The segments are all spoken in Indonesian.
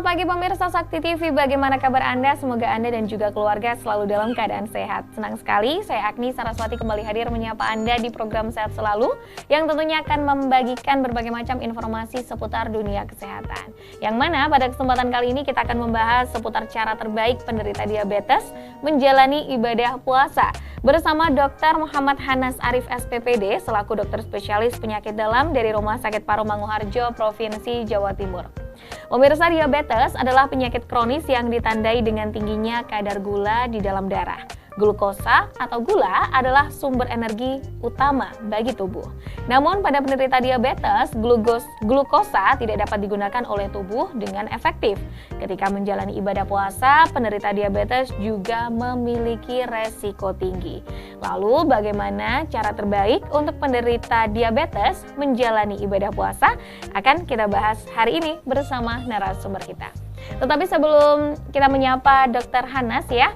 Selamat pagi pemirsa Sakti TV, bagaimana kabar Anda? Semoga Anda dan juga keluarga selalu dalam keadaan sehat. Senang sekali, saya Agni Saraswati kembali hadir menyapa Anda di program Sehat Selalu yang tentunya akan membagikan berbagai macam informasi seputar dunia kesehatan. Yang mana pada kesempatan kali ini kita akan membahas seputar cara terbaik penderita diabetes menjalani ibadah puasa bersama Dr. Muhammad Hanas Arif SPPD selaku dokter spesialis penyakit dalam dari Rumah Sakit Paru Manguharjo, Provinsi Jawa Timur. Pemirsa, diabetes adalah penyakit kronis yang ditandai dengan tingginya kadar gula di dalam darah. Glukosa atau gula adalah sumber energi utama bagi tubuh. Namun pada penderita diabetes, glukosa tidak dapat digunakan oleh tubuh dengan efektif. Ketika menjalani ibadah puasa, penderita diabetes juga memiliki resiko tinggi. Lalu bagaimana cara terbaik untuk penderita diabetes menjalani ibadah puasa? Akan kita bahas hari ini bersama narasumber kita. Tetapi sebelum kita menyapa Dr. Hanas ya,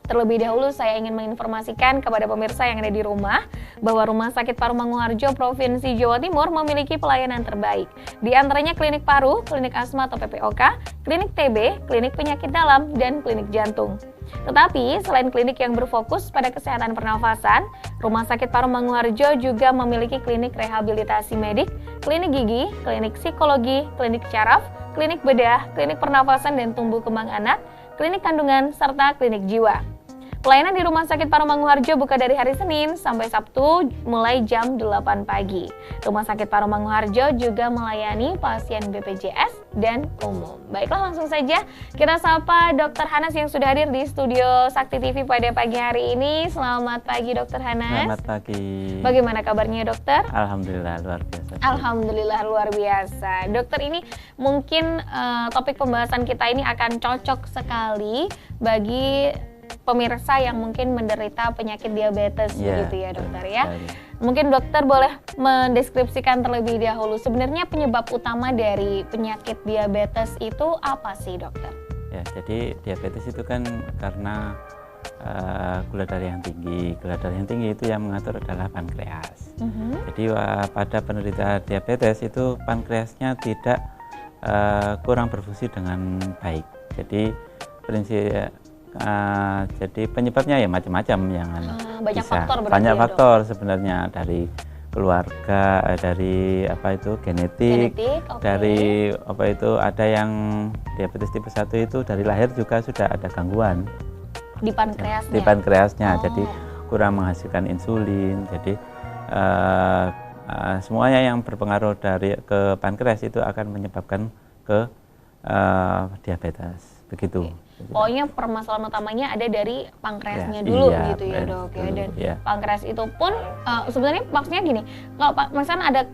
terlebih dahulu saya ingin menginformasikan kepada pemirsa yang ada di rumah bahwa Rumah Sakit Paru Manguharjo Provinsi Jawa Timur memiliki pelayanan terbaik. Di antaranya klinik paru, klinik asma atau PPOK, klinik TB, klinik penyakit dalam, dan klinik jantung. Tetapi selain klinik yang berfokus pada kesehatan pernafasan, Rumah Sakit Paru Manguharjo juga memiliki klinik rehabilitasi medik, klinik gigi, klinik psikologi, klinik syaraf, klinik bedah, klinik pernafasan dan tumbuh kembang anak, klinik kandungan, serta klinik jiwa. Pelayanan di Rumah Sakit Paru Manguharjo buka dari hari Senin sampai Sabtu mulai jam 8 pagi. Rumah Sakit Paru Manguharjo juga melayani pasien BPJS dan umum. Baiklah, langsung saja kita sapa Dr. Hanas yang sudah hadir di studio Sakti TV pada pagi hari ini. Selamat pagi Dr. Hanas. Selamat pagi. Bagaimana kabarnya dokter? Alhamdulillah luar biasa. Alhamdulillah luar biasa. Dokter, ini mungkin topik pembahasan kita ini akan cocok sekali bagi pemirsa yang mungkin menderita penyakit diabetes begitu ya dokter ya. Mungkin dokter boleh mendeskripsikan terlebih dahulu sebenarnya penyebab utama dari penyakit diabetes itu apa sih dokter? Ya, jadi diabetes itu kan karena gula darah yang tinggi. Gula darah yang tinggi itu yang mengatur adalah pankreas. Jadi pada penderita diabetes itu pankreasnya tidak kurang berfungsi dengan baik. Jadi jadi penyebabnya ya macam-macam yang banyak faktor sebenarnya, dari keluarga, dari genetik, dari ada yang diabetes tipe 1 itu dari lahir juga sudah ada gangguan di pankreasnya. Jadi kurang menghasilkan insulin. Jadi semuanya yang berpengaruh ke pankreas itu akan menyebabkan ke diabetes begitu. Pokoknya permasalahan utamanya ada dari pankreasnya dulu gitu ya dok ya. Dan pankreas itu pun sebenarnya maksudnya gini, kalau misalnya ada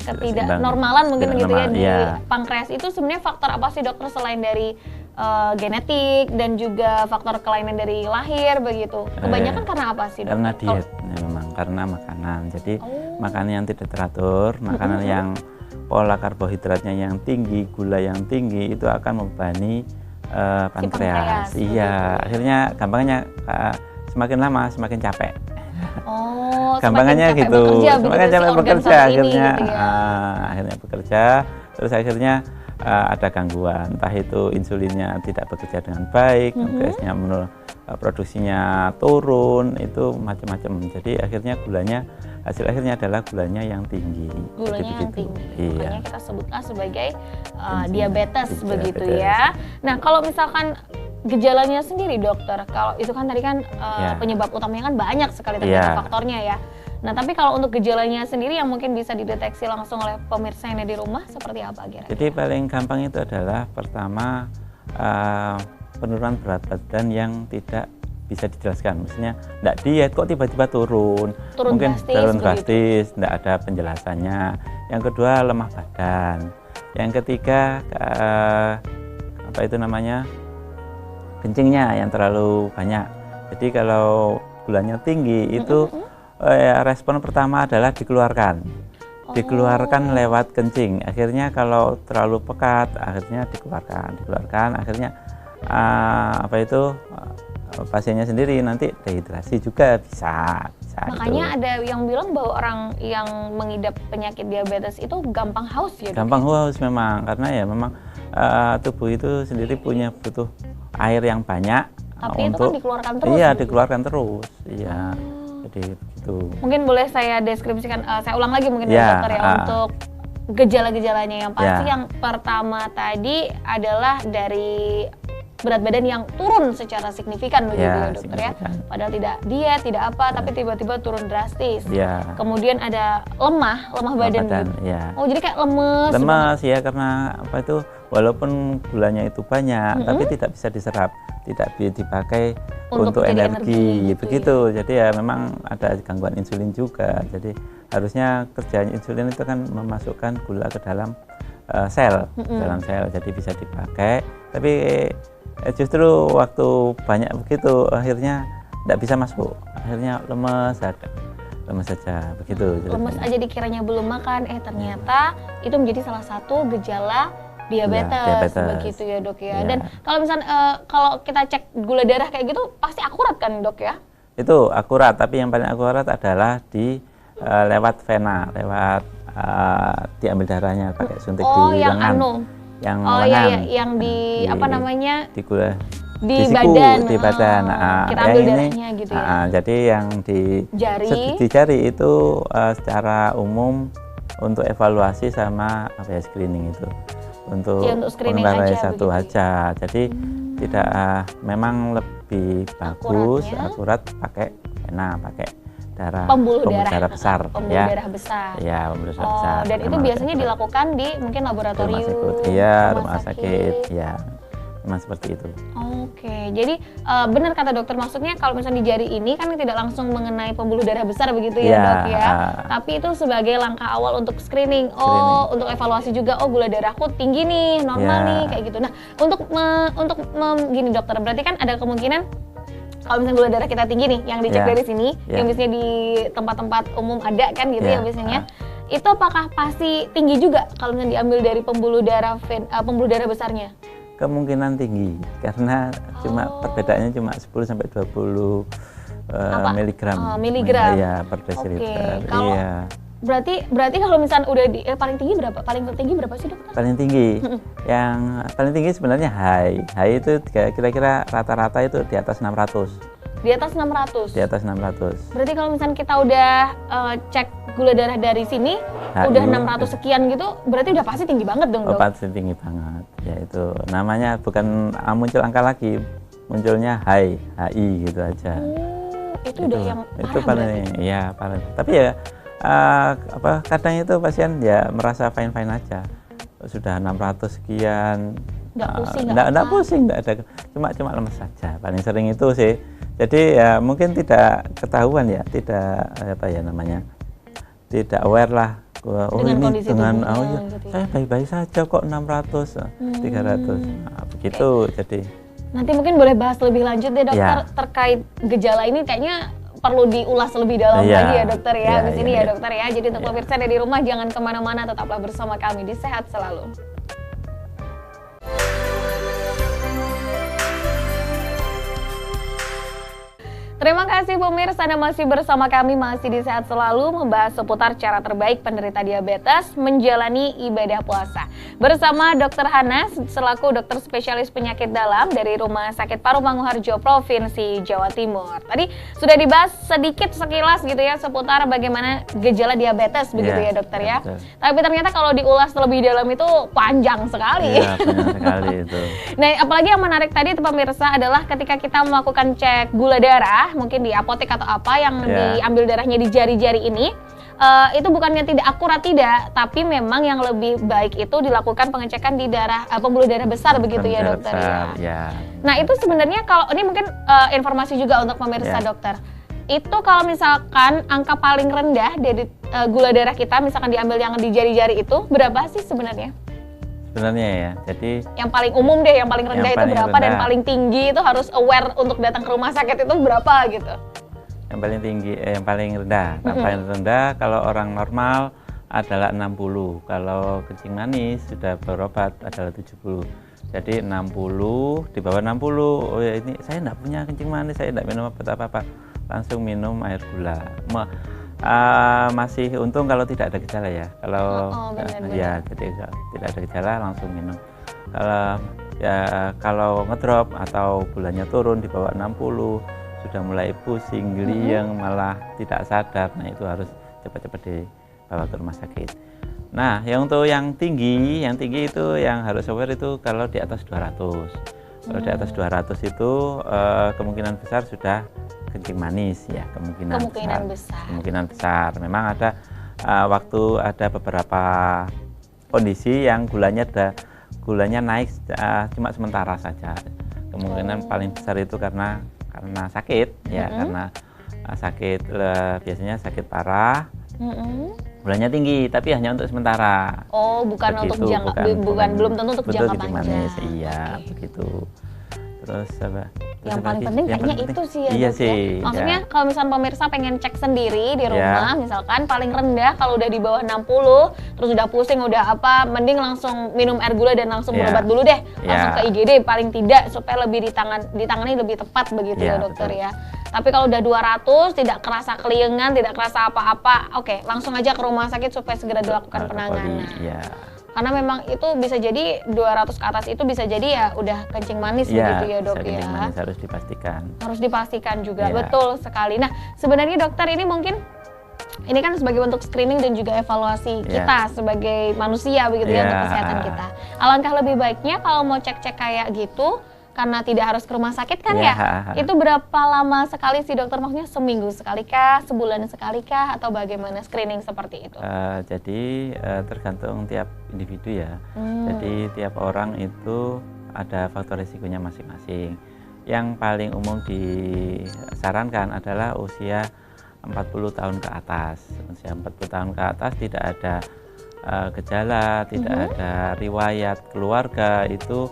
ketidaknormalan mungkin gitu ya di pankreas itu sebenarnya faktor apa sih dokter selain dari genetik dan juga faktor kelainan dari lahir begitu? Kebanyakan karena apa sih dok? Karena diet, memang karena makanan. Jadi makanan yang tidak teratur, makanan yang pola karbohidratnya yang tinggi, gula yang tinggi itu akan membebani pankreas. Iya, akhirnya gampangnya semakin lama semakin capek. Gampangannya gitu, semakin capek bekerja akhirnya, gitu ya? Akhirnya bekerja, terus akhirnya ada gangguan, entah itu insulinnya tidak bekerja dengan baik, pankreasnya produksinya turun, itu macam-macam. Jadi akhirnya hasil akhirnya adalah gulanya yang tinggi. Gulanya yang tinggi, makanya kita sebutlah sebagai diabetes begitu ya. Nah, kalau misalkan gejalanya sendiri dokter, kalau itu kan tadi kan penyebab utamanya kan banyak sekali ternyata faktornya ya. Nah, tapi kalau untuk gejalanya sendiri yang mungkin bisa dideteksi langsung oleh pemirsa yang ada di rumah seperti apa kira-kira? Jadi paling gampang itu adalah pertama penurunan berat badan yang tidak bisa dijelaskan, maksudnya tidak diet kok tiba-tiba turun mungkin turun drastis, tidak ada penjelasannya. Yang kedua lemah badan. Yang ketiga kencingnya yang terlalu banyak. Jadi kalau gulanya tinggi itu respon pertama adalah dikeluarkan lewat kencing. Akhirnya kalau terlalu pekat akhirnya dikeluarkan akhirnya pasiennya sendiri nanti dehidrasi juga bisa bisa. Makanya itu. ada yang bilang bahwa orang yang mengidap penyakit diabetes itu gampang haus ya, Dok? Gampang haus memang, karena ya memang tubuh itu sendiri butuh air yang banyak. Tapi itu untuk, kan dikeluarkan terus. Iya, gitu? dikeluarkan terus. Iya. Jadi begitu. Mungkin boleh saya deskripsikan, saya ulang lagi mungkin Ya, ya, dokter ya, untuk gejala-gejalanya. Yang pasti Ya. yang pertama tadi adalah dari berat badan yang turun secara signifikan begitu ya, dokter ya. signifikan. Padahal tidak diet, tidak apa, tapi tiba-tiba turun drastis. Ya. Kemudian ada lemah badan gitu. Ya. Oh, jadi kayak lemes. Lemas ya, karena apa itu, walaupun gulanya itu banyak, tapi tidak bisa diserap, tidak dipakai untuk jadi energi, gitu begitu. Jadi ya memang ada gangguan insulin juga. Jadi harusnya kerjaan insulin itu kan memasukkan gula ke dalam sel, dalam sel, jadi bisa dipakai. Tapi justru waktu banyak begitu, akhirnya tidak bisa masuk, akhirnya lemes saja begitu. Lemes aja dikiranya belum makan, ternyata itu menjadi salah satu gejala diabetes, begitu ya, Dok ya. Dan kalau misalnya kalau kita cek gula darah kayak gitu pasti akurat kan, Dok ya? Itu akurat, tapi yang paling akurat adalah di lewat vena, lewat diambil darahnya pakai suntik di yang lengan. Yang lengan. Yang di apa namanya? Di gula. Di siku, badan. Di badan. Kita ambil darahnya gitu ya. Jadi yang di jari itu secara umum untuk evaluasi sama screening itu. Untuk pengendara satu aja. Jadi tidak memang lebih bagus, akurat pakai vena, pakai pembuluh darah besar. Pembuluh darah besar. Ya, pembuluh darah besar. Dan itu biasanya dilakukan di mungkin laboratorium. Rumah sakit. Ya, memang seperti itu. Oke, jadi benar kata dokter, maksudnya kalau misalnya di jari ini kan tidak langsung mengenai pembuluh darah besar begitu ya, Dok ya. Tapi itu sebagai langkah awal untuk screening. Untuk evaluasi juga, gula darahku tinggi nih, normal nih, kayak gitu. Nah, untuk gini dokter, berarti kan ada kemungkinan kalau misalnya gula darah kita tinggi nih, yang dicek dari sini, yang biasanya di tempat-tempat umum ada kan gitu ya biasanya. Itu apakah pasti tinggi juga kalau misalnya diambil dari pembuluh darah besarnya? Kemungkinan tinggi, karena perbedaannya cuma 10 sampai 20 miligram ya per desiliter. Berarti kalau misalnya udah paling tinggi berapa? Paling tinggi berapa sih, dokter? Paling tinggi, yang paling tinggi sebenarnya high. High itu kira-kira rata-rata itu di atas 600. Di atas 600? Di atas 600. Berarti kalau misalnya kita udah cek gula darah dari sini, udah 600 sekian gitu, berarti udah pasti tinggi banget dong, Dok? Pasti tinggi banget. Ya itu namanya bukan muncul angka lagi, munculnya high, HI gitu aja. Itu udah yang parah. Itu paling, ya paling. Tapi ya kadang itu pasien ya merasa fine aja, sudah 600 sekian, nggak pusing, nggak ada, cuma lemes saja, paling sering itu sih. Jadi ya mungkin tidak ketahuan ya, tidak tidak aware lah, dengan ini dengan gitu ya. Saya baik-baik saja kok 600, 300, begitu. Jadi nanti mungkin boleh bahas lebih lanjut deh, dokter, terkait gejala ini, kayaknya perlu diulas lebih dalam lagi ya, dokter ya, di sini ya, dokter ya. Jadi untuk pemirsa dari rumah jangan kemana-mana, tetaplah bersama kami di Sehat Selalu. Terima kasih pemirsa, Anda masih bersama kami, masih di Sehat Selalu, membahas seputar cara terbaik penderita diabetes menjalani ibadah puasa. Bersama Dr. Hanas, selaku dokter spesialis penyakit dalam dari Rumah Sakit Paru Manguharjo, Provinsi Jawa Timur. Tadi sudah dibahas sedikit sekilas gitu ya, seputar bagaimana gejala diabetes begitu ya, dokter ya. Betul. Tapi ternyata kalau diulas lebih dalam itu panjang sekali. Iya, panjang sekali itu. Nah, apalagi yang menarik tadi pemirsa adalah ketika kita melakukan cek gula darah, mungkin di apotek atau apa yang diambil darahnya di jari-jari ini, itu bukannya tidak akurat, tidak, tapi memang yang lebih baik itu dilakukan pengecekan di pembuluh darah besar begitu ya, dokter ya. Nah, itu sebenarnya kalau ini mungkin informasi juga untuk pemirsa, dokter. Itu kalau misalkan angka paling rendah dari gula darah kita misalkan diambil yang di jari-jari itu berapa sih sebenarnya? Sebenarnya ya, jadi yang paling umum deh, yang paling rendah itu berapa, dan paling tinggi itu harus aware untuk datang ke rumah sakit itu berapa gitu? Yang paling tinggi, yang paling rendah. Nah, paling rendah kalau orang normal adalah 60, kalau kencing manis sudah berobat adalah 70. Jadi 60, di bawah 60, oh ya ini saya enggak punya kencing manis, saya enggak minum obat apa-apa. langsung minum air gula. Masih untung kalau tidak ada gejala ya. Kalau ya jadi tidak ada gejala langsung minum. Kalau ngedrop atau gulanya turun di bawah 60, sudah mulai pusing, geliang, malah tidak sadar, nah itu harus cepat-cepat dibawa ke rumah sakit. Nah, untuk yang tinggi itu yang harus aware itu kalau di atas 200. Kalau di atas 200 itu kemungkinan besar sudah kencing manis ya, kemungkinan besar. Memang ada waktu ada beberapa kondisi yang gulanya naik cuma sementara saja. Kemungkinan paling besar itu karena sakit ya, karena sakit biasanya sakit parah. Gulanya tinggi, tapi hanya untuk sementara. Oh, bukan begitu, untuk belum tentu untuk jangka panjang. Manis, iya, begitu. Terus apa? Yang paling penting kayaknya itu sih ya. Iya sih. Maksudnya kalau misalnya pemirsa pengen cek sendiri di rumah, misalkan paling rendah kalau udah di bawah 60, terus udah pusing, udah apa, mending langsung minum air gula dan langsung berobat dulu deh. Langsung ke IGD paling tidak, supaya lebih ditangani lebih tepat begitu ya dokter ya. Tapi kalau udah 200, tidak kerasa keliengan, tidak kerasa apa-apa, oke, langsung aja ke rumah sakit supaya segera dilakukan penanganan. Karena memang itu bisa jadi 200 ke atas itu bisa jadi ya udah kencing manis begitu ya dok ya. Kencing manis harus dipastikan. Harus dipastikan juga, betul sekali. Nah sebenarnya dokter ini mungkin ini kan sebagai bentuk screening dan juga evaluasi kita sebagai manusia begitu ya untuk kesehatan kita. Alangkah lebih baiknya kalau mau cek-cek kayak gitu, karena tidak harus ke rumah sakit kan itu berapa lama sekali sih dokter? Maksudnya seminggu sekali kah, sebulan sekali kah, atau bagaimana screening seperti itu? Jadi tergantung tiap individu ya. Jadi tiap orang itu ada faktor risikonya masing-masing. Yang paling umum disarankan adalah usia 40 tahun ke atas. Usia 40 tahun ke atas tidak ada gejala, tidak ada riwayat keluarga, itu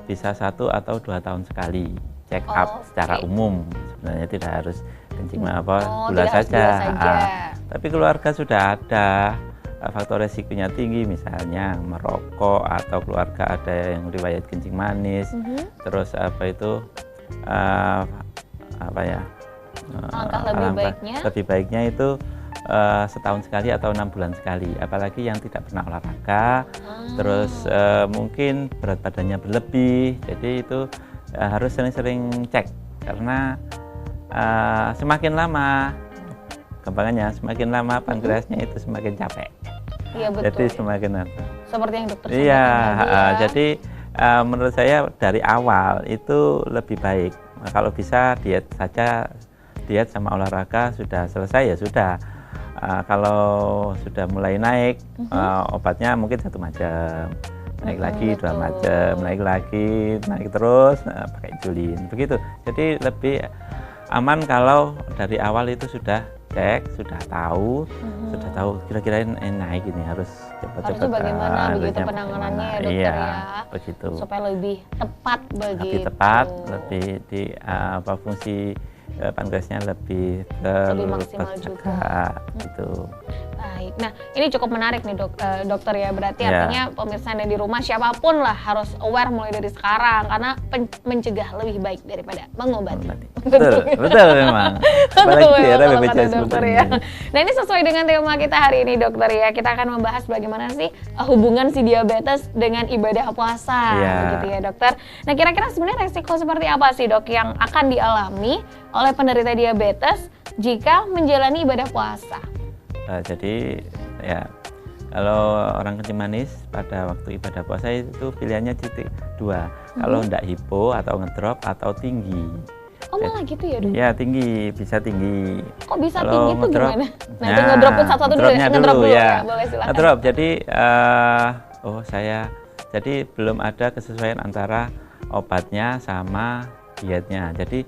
bisa 1 atau 2 tahun sekali check up secara umum. Sebenarnya tidak harus kencing gula saja. Tapi keluarga sudah ada faktor resikonya tinggi, misalnya merokok atau keluarga ada yang riwayat kencing manis. Terus lebih baiknya itu setahun sekali atau 6 bulan sekali, apalagi yang tidak pernah olahraga, terus mungkin berat badannya berlebih, jadi itu harus sering-sering cek, karena semakin lama pankreasnya itu semakin capek. Iya betul. Jadi semakin seperti yang dokter sampaikan jadi menurut saya dari awal itu lebih baik. Kalau bisa diet sama olahraga sudah selesai ya sudah. Kalau sudah mulai naik, obatnya mungkin 1 macam, naik lagi 2 macam, naik terus, pakai insulin, begitu. Jadi lebih aman kalau dari awal itu sudah cek, sudah tahu kira-kira naik ini harus cepat-cepat. Harusnya bagaimana begitu penanganannya ya dokter ya, begitu. Supaya lebih tepat begitu. Lebih tepat, lebih fungsi pankreasnya lebih maksimal juga gitu. Baik, nah ini cukup menarik nih dokter ya, berarti artinya pemirsa yang di rumah siapapun lah harus aware mulai dari sekarang, karena mencegah lebih baik daripada mengobati. Betul memang. Betul dokter ya. Nah ini sesuai dengan tema kita hari ini dokter ya, kita akan membahas bagaimana sih hubungan si diabetes dengan ibadah puasa begitu ya dokter. Nah kira-kira sebenarnya resiko seperti apa sih dok yang akan dialami oleh penderita diabetes jika menjalani ibadah puasa? Jadi ya kalau orang kencing manis pada waktu ibadah puasa itu pilihannya titik 2. Kalau enggak hipo atau ngedrop atau tinggi. Oh malah gitu ya dok? Ya tinggi, bisa tinggi. Kok bisa tinggi itu gimana? Nah itu ngedrop pun satu-satu dulu ya? Ngedrop dulu ya, boleh silakan. Ngedrop, jadi jadi belum ada kesesuaian antara obatnya sama dietnya. Jadi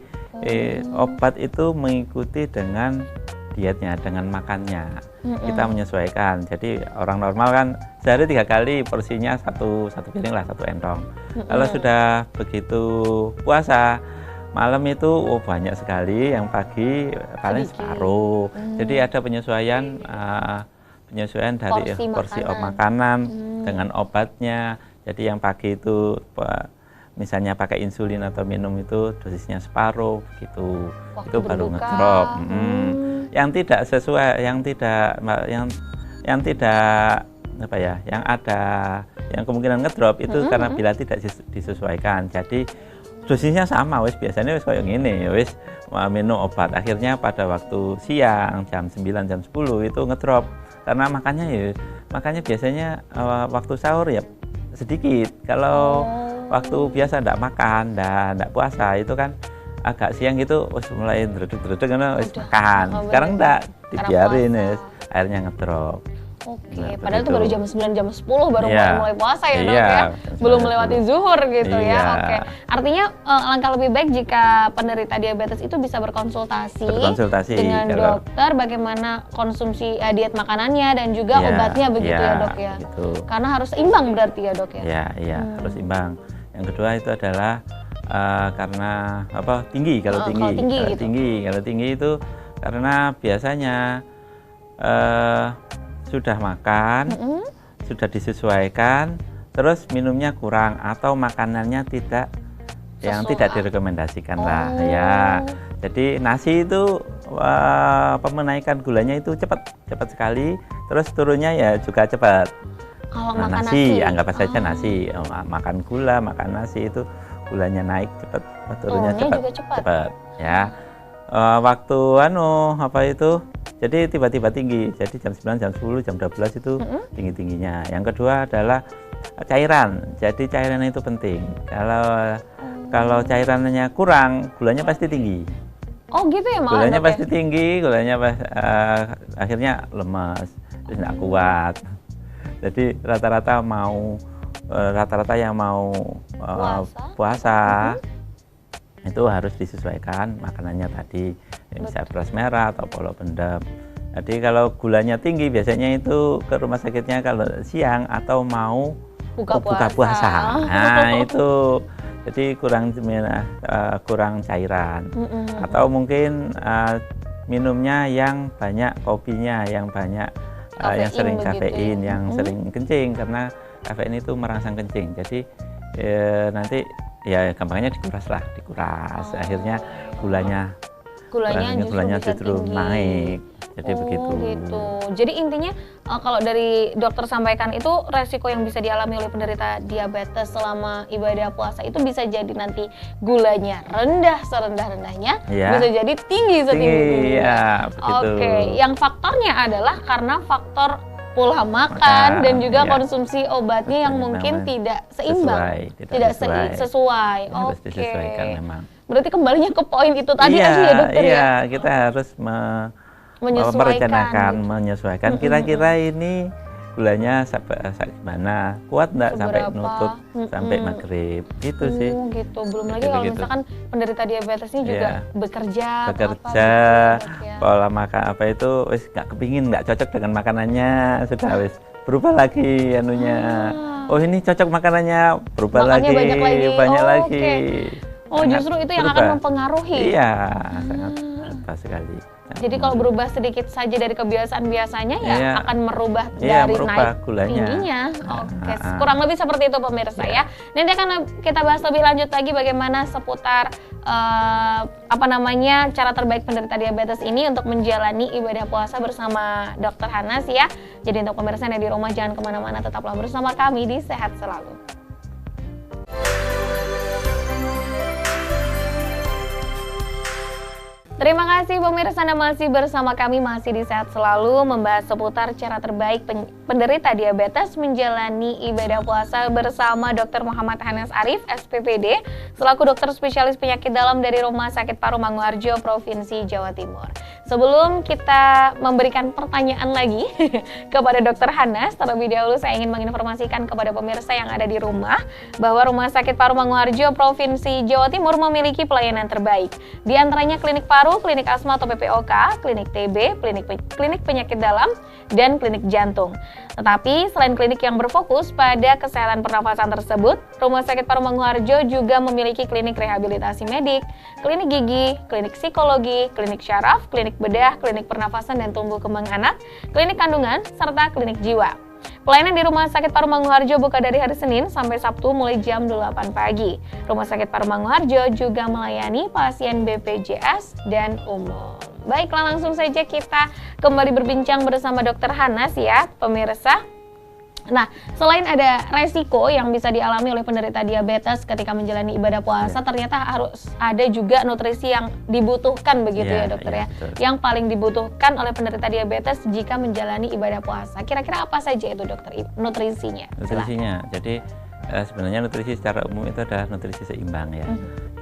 obat itu mengikuti dengan dietnya, dengan makannya. Kita menyesuaikan. Jadi orang normal kan sehari 3 kali, porsinya satu piring lah, 1 entong. Kalau sudah begitu puasa, malam itu banyak sekali, yang pagi paling separuh. Jadi ada penyesuaian dari porsi makanan dengan obatnya. Jadi yang pagi itu misalnya pakai insulin atau minum itu dosisnya separuh begitu, Waktu itu baru berbuka. ngedrop. Yang tidak sesuai, yang tidak apa ya, yang kemungkinan ngedrop itu karena bila tidak disesuaikan. Jadi dosisnya sama, wis biasanya wis kayak gini, wis minum obat. Akhirnya pada waktu siang jam 9 jam 10 itu ngedrop karena makanya biasanya waktu sahur ya sedikit. Kalau waktu biasa enggak makan, enggak puasa itu kan agak siang gitu wis mulai dredeg-dredeg karena wis makan. Sekarang enggak, dibiarin wis akhirnya ngedrop. Oke, Nah, padahal itu begitu. baru jam 9 jam 10 baru Iya. mulai puasa ya Dok Iya, ya. jam Belum 9, melewati 10. zuhur gitu ya. Iya. Oke. Artinya langkah lebih baik jika penderita diabetes itu bisa berkonsultasi dengan kalau- dokter bagaimana konsumsi diet makanannya dan juga Iya, obatnya begitu iya, ya Dok ya. begitu. Karena harus seimbang berarti ya Dok ya. Iya, harus imbang. Yang kedua itu adalah karena tinggi, kalau tinggi. kalau tinggi gitu. Kalau tinggi itu karena biasanya sudah makan, sudah disesuaikan, terus minumnya kurang atau makanannya yang Sesuai. tidak direkomendasikan lah Oh. ya. Jadi nasi itu menaikan gulanya itu cepat sekali, terus turunnya ya juga cepat. Kalau Nah, makan nasi, anggap saja nasi, makan gula, makan nasi itu gulanya naik cepat, turunnya Turunnya juga cepat. ya. Waktu jadi tiba-tiba tinggi, jadi jam 9, jam 10, jam 12 itu tinggi-tingginya. Yang kedua adalah cairan, jadi cairan itu penting. Kalau cairannya kurang, gulanya pasti tinggi. Oh gitu ya malah Gulanya Dok pasti ya? tinggi, akhirnya lemas, terus nggak kuat. Jadi rata-rata yang mau puasa itu harus disesuaikan makanannya tadi, bisa beras merah atau polo pendem. Jadi kalau gulanya tinggi biasanya itu ke rumah sakitnya kalau siang atau mau buka puasa. Nah itu jadi kurang cairan atau mungkin minumnya yang banyak kopinya, yang banyak yang sering kafein, yang sering kencing karena kafein itu merangsang kencing. Jadi nanti ya gampangnya dikuras. Akhirnya gulanya justru tinggi. naik. Jadi begitu. Gitu. Jadi intinya kalau dari dokter sampaikan itu resiko yang bisa dialami oleh penderita diabetes selama ibadah puasa itu bisa jadi nanti gulanya rendah serendah-rendahnya, Ya. bisa jadi tinggi setinggi-tingginya. Ya, begitu. Oke, yang faktornya adalah karena faktor pola makan dan juga ya. konsumsi obatnya yang mungkin tidak seimbang, tidak sesuai. Harus Oke. disesuaikan memang. Berarti kembalinya ke poin itu tadi kan ya dokter ya. Iya, kita harus merencanakan, gitu. menyesuaikan. Kira-kira ini gulanya gimana? Kuat nggak sampai Seberapa? nutut sampai maghrib? Gitu sih. Gitu. Belum lagi kalau Begitu. misalkan penderita diabetes ini juga bekerja, pola makan wis nggak kepingin, nggak cocok dengan makanannya, sudah wis berubah lagi anunya. Oh ini cocok makanannya, berubah Makannya lagi, banyak lagi. lagi. Oh justru itu yang akan mempengaruhi. Iya, sangat sekali. Jadi kalau berubah sedikit saja dari kebiasaan biasanya ya Iya. akan merubah Iya, dari merubah naik gulanya. tingginya. Oke, kurang lebih seperti itu pemirsa ya. Nanti akan kita bahas lebih lanjut lagi bagaimana seputar cara terbaik penderita diabetes ini untuk menjalani ibadah puasa bersama Dr. Hanas ya. Jadi untuk pemirsa yang ada di rumah jangan kemana-mana, tetaplah bersama kami di Sehat Selalu. Terima kasih pemirsa Anda masih bersama kami, masih di Sehat Selalu membahas seputar cara terbaik penderita diabetes menjalani ibadah puasa bersama Dr. Muhammad Hanas Arif, SPPD, selaku dokter spesialis penyakit dalam dari Rumah Sakit Paru Manguharjo, Provinsi Jawa Timur. Sebelum kita memberikan pertanyaan lagi kepada Dr. Hanas, terlebih dahulu saya ingin menginformasikan kepada pemirsa yang ada di rumah bahwa Rumah Sakit Paru Manguharjo, Provinsi Jawa Timur memiliki pelayanan terbaik. Di antaranya klinik paru, klinik asma atau PPOK, klinik TB, klinik penyakit dalam, dan klinik jantung. Tetapi selain klinik yang berfokus pada kesehatan pernafasan tersebut, Rumah Sakit Paru Manguharjo juga memiliki klinik rehabilitasi medik, klinik gigi, klinik psikologi, klinik syaraf, klinik bedah, klinik pernafasan dan tumbuh kembang anak, klinik kandungan, serta klinik jiwa. Pelayanan di Rumah Sakit Paru Manguharjo buka dari hari Senin sampai Sabtu mulai jam 8 pagi. Rumah Sakit Paru Manguharjo juga melayani pasien BPJS dan umum. Baiklah, langsung saja kita kembali berbincang bersama Dr. Hanas ya, pemirsa. Nah, selain ada resiko yang bisa dialami oleh penderita diabetes ketika menjalani ibadah puasa, ternyata harus ada juga nutrisi yang dibutuhkan begitu ya dokter ya. Betul. Yang paling dibutuhkan oleh penderita diabetes jika menjalani ibadah puasa. Kira-kira apa saja itu dokter nutrisinya? Nutrisinya, jadi sebenarnya nutrisi secara umum itu adalah nutrisi seimbang ya.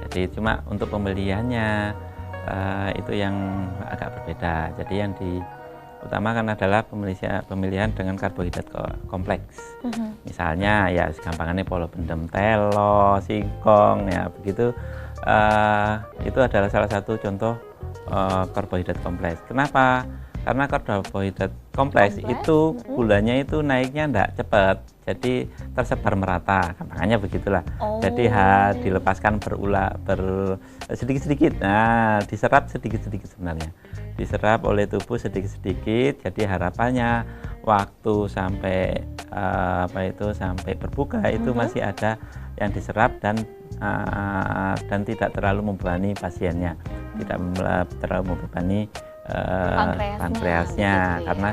Jadi cuma untuk pembeliannya itu yang agak berbeda. Jadi yang diutamakan adalah pemilihan dengan karbohidrat kompleks. Misalnya ya gampangannya polo bendem, telo, singkong ya begitu. Itu adalah salah satu contoh karbohidrat kompleks. Kenapa? Karena karbohidrat kompleks itu gulanya itu naiknya enggak cepat, jadi tersebar merata, gampangannya begitulah. Jadi dilepaskan sedikit-sedikit, nah diserap sedikit-sedikit sebenarnya, diserap oleh tubuh sedikit-sedikit. Jadi harapannya waktu sampai sampai berbuka itu masih ada yang diserap dan tidak terlalu membebani pasiennya, tidak terlalu membebani pankreasnya, karena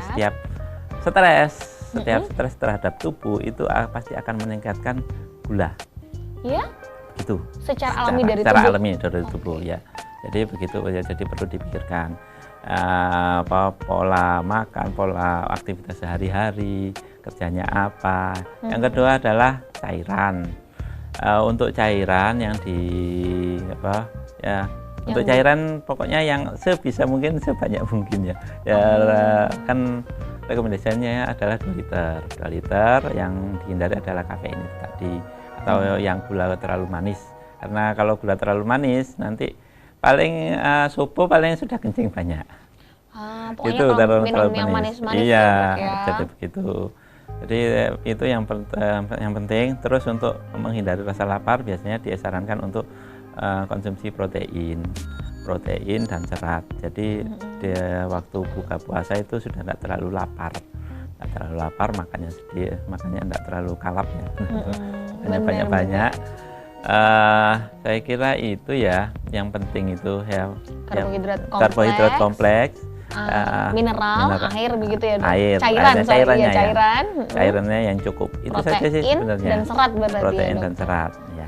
setiap stres terhadap tubuh itu pasti akan meningkatkan gula. Ya? Gitu. Secara alami dari tubuh ya. Jadi begitu ya, jadi perlu dipikirkan pola makan, pola aktivitas sehari-hari, kerjanya apa. Yang kedua adalah cairan. Untuk cairan yang untuk cairan pokoknya yang sebisa mungkin sebanyak mungkin ya. Kan rekomendasinya adalah 2 liter. 2 liter yang dihindari adalah kafein itu tadi, atau yang gula terlalu manis. Karena kalau gula terlalu manis nanti paling subuh paling sudah kencing banyak. Pokoknya itu kalau minum yang manis-manis iya, ya. Jadi begitu. Jadi itu yang penting. Terus untuk menghindari rasa lapar biasanya disarankan untuk konsumsi protein dan serat. Jadi waktu buka puasa itu sudah tidak terlalu lapar, makannya tidak terlalu kalap ya. Hanya banyak-banyak. Saya kira itu ya yang penting itu ya, karbohidrat kompleks, mineral, air begitu ya dok? Cairannya yang cukup. Itu saja sih sebenarnya. Dan serat berarti protein ya, dan serat ya.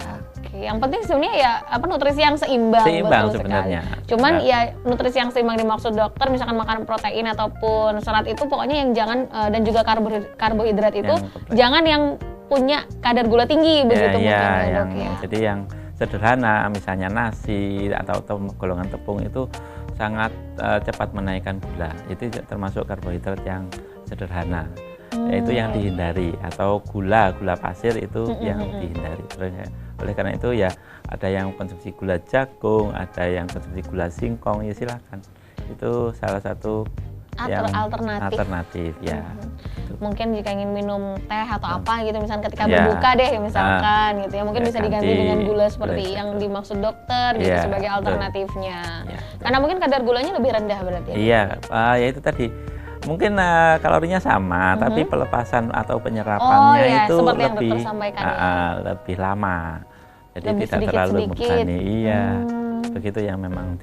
Yang penting sebenarnya ya nutrisi yang seimbang sebenarnya. Cuman ya nutrisi yang seimbang dimaksud dokter, misalkan makan protein ataupun serat itu pokoknya yang jangan dan juga karbohidrat itu jangan yang punya kadar gula tinggi begitu mungkin ya dok ya. Jadi yang sederhana misalnya nasi atau golongan tepung itu sangat cepat menaikkan gula. Itu termasuk karbohidrat yang sederhana. Itu yang dihindari, atau gula pasir itu yang dihindari. Oleh karena itu ya ada yang konsumsi gula jagung, ada yang konsumsi gula singkong, ya silakan. Itu salah satu alternatif ya. Mungkin jika ingin minum teh atau apa gitu, misalkan ketika berbuka deh misalkan gitu ya, mungkin bisa diganti dengan gula seperti yang dimaksud dokter gitu sebagai alternatifnya. Karena mungkin kadar gulanya lebih rendah berarti. Iya, ya itu tadi. Mungkin kalorinya sama, tapi pelepasan atau penyerapannya itu lebih lama. Jadi lebih tidak terlalu membebani. Iya. Begitu yang memang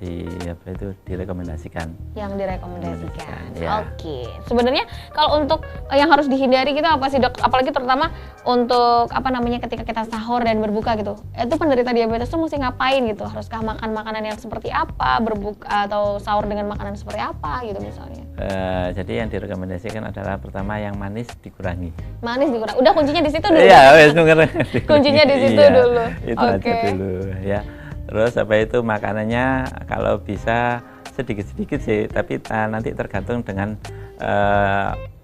direkomendasikan. Yang direkomendasikan. Ya. Oke. Sebenarnya kalau untuk yang harus dihindari kita apa sih dok? Apalagi terutama untuk ketika kita sahur dan berbuka gitu. Itu penderita diabetes tuh mesti ngapain gitu? Haruskah makan makanan yang seperti apa, berbuka atau sahur dengan makanan seperti apa gitu misalnya? Jadi yang direkomendasikan adalah pertama yang manis dikurangi. Manis dikurangi. Udah kuncinya di situ dulu. Iya, kuncinya di situ dulu. Itu aja dulu ya. Terus makanannya kalau bisa sedikit-sedikit sih, tapi nanti tergantung dengan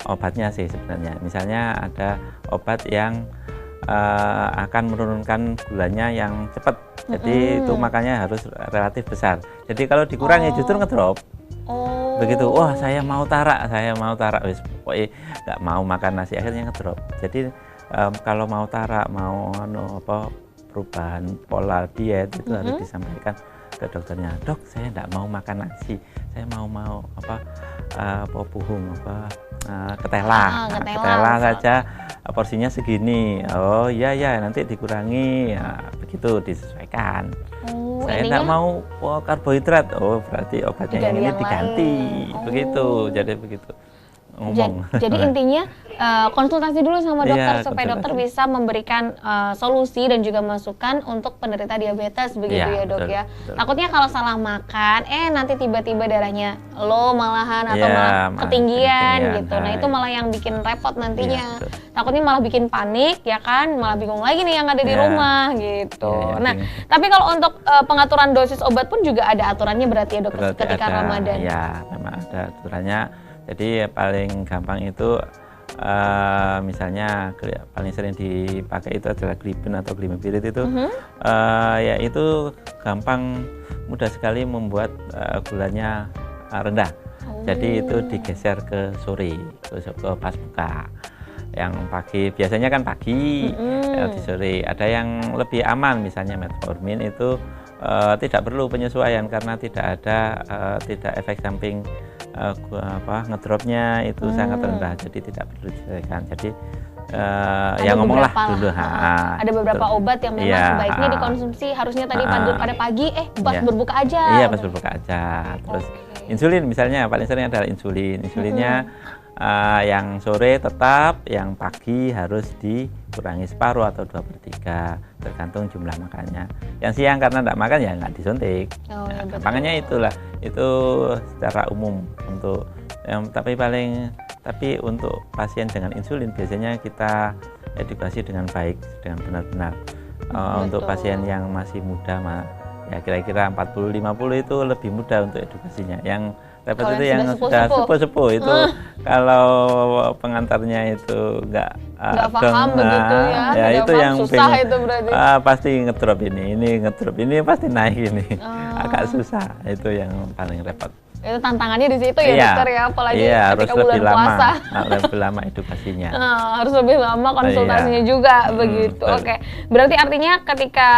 obatnya sih sebenarnya. Misalnya ada obat yang akan menurunkan gulanya yang cepat, jadi itu makannya harus relatif besar. Jadi kalau dikurangi justru ngedrop. Begitu, wah saya mau tarak, wis pokoknya nggak mau makan nasi, akhirnya ngedrop. Jadi kalau mau tarak, mau perubahan pola diet itu harus disampaikan ke dokternya. Dok, saya tidak mau makan nasi, saya mau popuhung ketela. Ketela saja porsinya segini. Oh iya ya, nanti dikurangi. Begitu disesuaikan. Saya tidak mau karbohidrat. Oh berarti obatnya yang ini diganti. Begitu. Jadi begitu. Jadi intinya konsultasi dulu sama dokter supaya dokter bisa memberikan solusi dan juga masukan untuk penderita diabetes begitu ya dok ya. Takutnya kalau salah makan, nanti tiba-tiba darahnya low malahan atau malah ketinggian gitu. Nah itu malah yang bikin repot nantinya. Takutnya malah bikin panik ya kan, malah bingung lagi nih yang ada di rumah gitu. Nah tapi kalau untuk pengaturan dosis obat pun juga ada aturannya berarti ya dok ketika Ramadan. Ya memang ada aturannya. Jadi paling gampang itu misalnya paling sering dipakai itu adalah gliben atau glimepirid itu, ya itu gampang mudah sekali membuat gulanya rendah. Jadi itu digeser ke sore, ke pas buka. Yang pagi biasanya kan pagi, di sore. Ada yang lebih aman misalnya metformin itu tidak perlu penyesuaian karena tidak ada tidak efek samping ngedropnya itu sangat rendah, jadi tidak perlu disesuaikan. Jadi yang ngomonglah dulu. Ada beberapa obat yang memang sebaiknya dikonsumsi harusnya tadi pada pagi, pas berbuka aja. Iya, pas berbuka aja. Terus insulin misalnya paling sering adalah insulin. Insulinnya yang sore tetap, yang pagi harus dikurangi separuh atau 2/3 tergantung jumlah makannya. Yang siang karena tidak makan ya nggak disuntik. Gampangannya itulah, itu secara umum untuk tapi untuk pasien dengan insulin biasanya kita edukasi dengan baik, dengan benar-benar. Untuk pasien yang masih muda ya kira-kira 40-50 itu lebih mudah untuk edukasinya. Yang repot itu yang sudah sepuh-sepuh itu kalau pengantarnya itu nggak paham begitu ya itu yang susah itu berarti. Pasti ngedrop ini pasti naik ini. Agak susah, itu yang paling repot. Itu tantangannya di situ ya dokter ya, apalagi ketika bulan puasa. Lebih lama edukasinya. Harus lebih lama konsultasinya juga begitu. Oke, berarti artinya ketika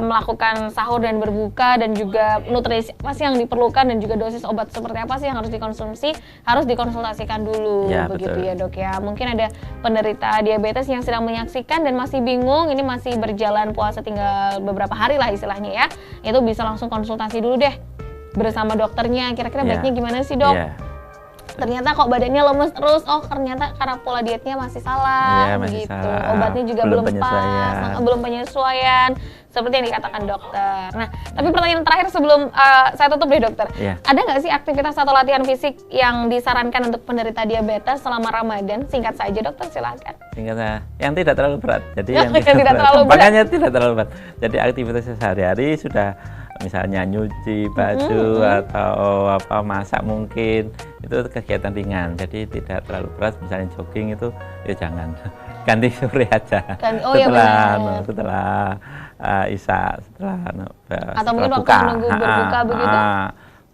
melakukan sahur dan berbuka dan juga nutrisi apa sih yang diperlukan dan juga dosis obat seperti apa sih yang harus dikonsumsi harus dikonsultasikan dulu begitu ya dok ya. Mungkin ada penderita diabetes yang sedang menyaksikan dan masih bingung, ini masih berjalan puasa tinggal beberapa hari lah istilahnya ya. Itu bisa langsung konsultasi dulu deh bersama dokternya, kira-kira baiknya gimana sih dok? Ternyata kok badannya lemes terus, ternyata karena pola dietnya masih salah begitu. Obatnya juga belum pas, belum penyesuaian seperti yang dikatakan dokter. Nah, tapi pertanyaan terakhir sebelum saya tutup deh dokter, ada nggak sih aktivitas atau latihan fisik yang disarankan untuk penderita diabetes selama Ramadan? Singkat saja dokter, silakan. Singkat, yang tidak terlalu berat. Jadi yang tidak terlalu berat. Makanya tidak terlalu berat. Jadi aktivitas sehari-hari sudah misalnya nyuci baju atau masak mungkin itu kegiatan ringan, jadi tidak terlalu berat. Misalnya jogging itu ya jangan, ganti sore aja setelah isya, atau mungkin waktu menunggu berbuka begitu.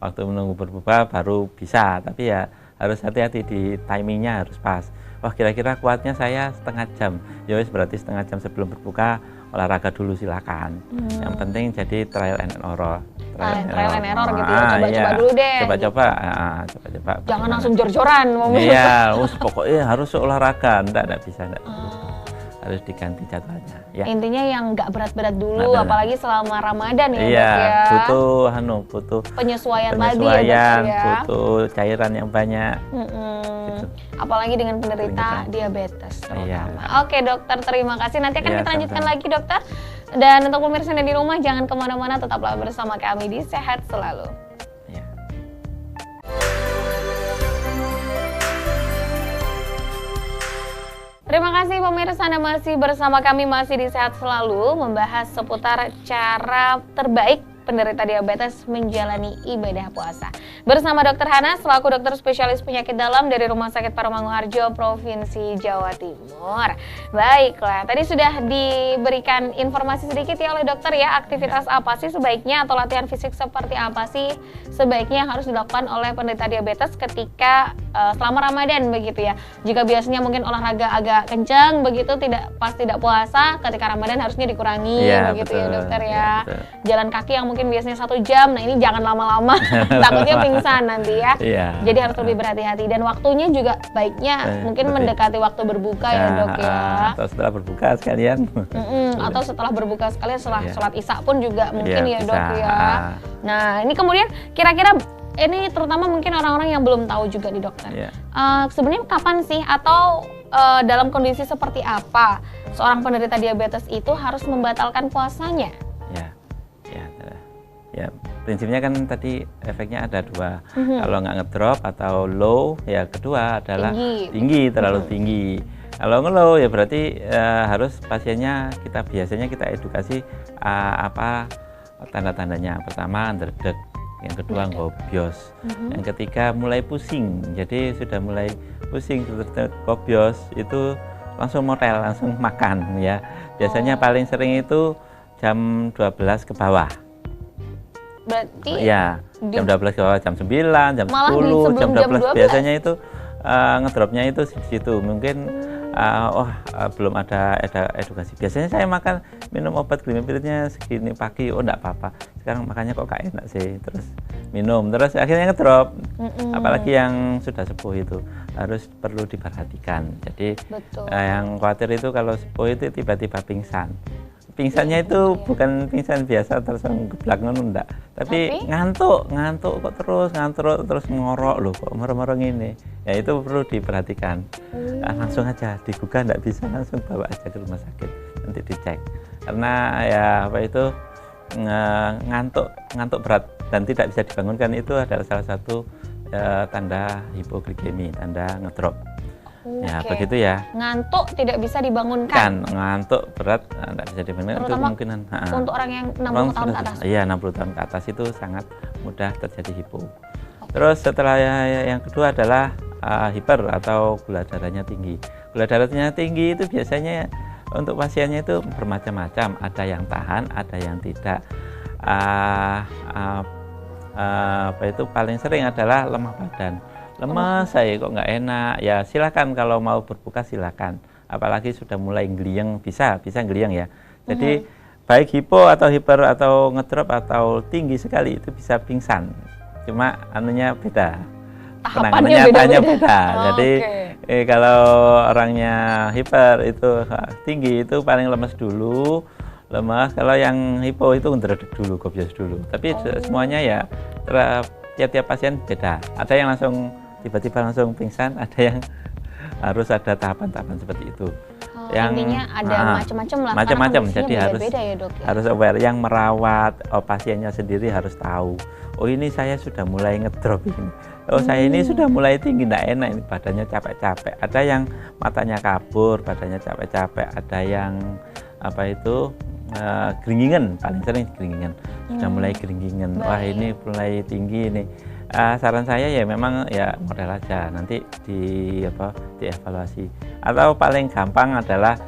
Waktu menunggu berbuka baru bisa, tapi ya harus hati-hati di timingnya harus pas. Kira-kira kuatnya saya setengah jam, ya wis berarti setengah jam sebelum berbuka olahraga dulu silakan. Yang penting jadi trial and error. Trial and error gitu ya, coba-coba dulu deh. Coba-coba. Jangan langsung jor-joran. Iya, pokoknya harus olahraga, enggak bisa. Harus diganti jadwalnya. Intinya yang nggak berat-berat dulu, apalagi selama Ramadan ya. Iya, butuh penyesuaian tadi ya, butuh cairan yang banyak. Gitu. Apalagi dengan penderita diabetes terutama. Oke dokter, terima kasih. Nanti akan kita lanjutkan lagi dokter. Dan untuk pemirsa yang di rumah jangan kemana-mana, tetaplah bersama kami di Sehat Selalu. Terima kasih pemirsa, Anda masih bersama kami masih di Sehat Selalu membahas seputar cara terbaik penderita diabetes menjalani ibadah puasa. Bersama Dr. Hana selaku dokter spesialis penyakit dalam dari Rumah Sakit Parangmanguharjo, Provinsi Jawa Timur. Baiklah, tadi sudah diberikan informasi sedikit ya oleh dokter ya, aktivitas apa sih sebaiknya atau latihan fisik seperti apa sih sebaiknya yang harus dilakukan oleh penderita diabetes ketika selama Ramadan begitu ya. Jika biasanya mungkin olahraga agak kencang begitu, tidak puasa, ketika Ramadan harusnya dikurangi begitu betul, ya dokter ya. Jalan kaki yang mungkin biasanya 1 jam, nah ini jangan lama-lama, takutnya pingsan nanti ya. Iya. Jadi harus lebih berhati-hati dan waktunya juga baiknya mungkin mendekati waktu berbuka ya dok ya. Atau setelah berbuka sekalian. Atau setelah berbuka sekalian, setelah sholat isya pun juga mungkin ya bisa. dok ya. Nah ini kemudian kira-kira ini terutama mungkin orang-orang yang belum tahu juga nih dokter. Sebenarnya kapan sih atau dalam kondisi seperti apa seorang penderita diabetes itu harus membatalkan puasanya? Ya, prinsipnya kan tadi efeknya ada 2. Kalau nggak ngedrop atau low, ya kedua adalah tinggi terlalu tinggi. Kalau ngelow ya berarti harus pasiennya biasanya kita edukasi apa tanda-tandanya. Pertama underdeg, yang kedua gobios, yang ketiga mulai pusing. Jadi sudah mulai pusing, gobios itu langsung motel, langsung makan ya. Biasanya paling sering itu jam 12 ke bawah. Berarti ya jam 12 ke bawah, jam 9, jam 10, jam 12 biasanya itu ngedropnya itu di situ. Mungkin belum ada edukasi. Biasanya saya minum obat glimepiridnya segini pagi, enggak apa-apa. Sekarang makannya kok gak enak sih, terus minum, terus akhirnya ngedrop. Apalagi yang sudah sepuh itu harus perlu diperhatikan. Jadi yang khawatir itu kalau sepuh itu tiba-tiba pingsan. Pingsannya itu bukan pingsan biasa tersang geblak ngono enggak, tapi ngantuk kok terus ngorok loh, kok merem-merem ini. Ya itu perlu diperhatikan. Langsung aja digugah, enggak bisa langsung bawa aja ke rumah sakit nanti dicek. Karena ya ngantuk berat dan tidak bisa dibangunkan itu adalah salah satu tanda hipoglikemi, tanda ngedrop. Ya begitu ya. Ngantuk tidak bisa dibangunkan. Kan ngantuk berat tidak bisa dibangunkan. Itu kemungkinan. Untuk orang yang 60 tahun ke atas. Iya 60 tahun ke atas itu sangat mudah terjadi hipo. Terus setelah yang kedua adalah hiper atau gula darahnya tinggi. Gula darahnya tinggi itu biasanya untuk pasiennya itu bermacam-macam. Ada yang tahan, ada yang tidak. Itu paling sering adalah lemah badan. Lemas saya kok nggak enak, ya silakan kalau mau berbuka silakan. Apalagi sudah mulai gliyeng, bisa gliyeng ya. Jadi baik hipo atau hiper atau ngedrop atau tinggi sekali itu bisa pingsan. Cuma anunya beda. Penanganannya beda. Jadi kalau orangnya hiper itu tinggi itu paling lemas dulu. Kalau yang hipo itu ngedredeg dulu, gobios dulu. Tapi semuanya ya tiap-tiap pasien beda. Ada yang langsung tiba-tiba langsung pingsan, ada yang harus ada tahapan-tahapan seperti itu. Intinya ada macam-macam lah. Macam-macam, jadi beda-beda ya, dok, ya? harus aware. Yang merawat pasiennya sendiri harus tahu. Oh ini saya sudah mulai ngedrop ini. Oh saya ini sudah mulai tinggi, tidak enak ini, badannya capek-capek. Ada yang matanya kabur, badannya capek-capek. Ada yang geringingan, paling sering geringingan. Sudah mulai geringingan. Wah ini mulai tinggi ini. Saran saya ya memang ya model aja, nanti dievaluasi. Atau paling gampang adalah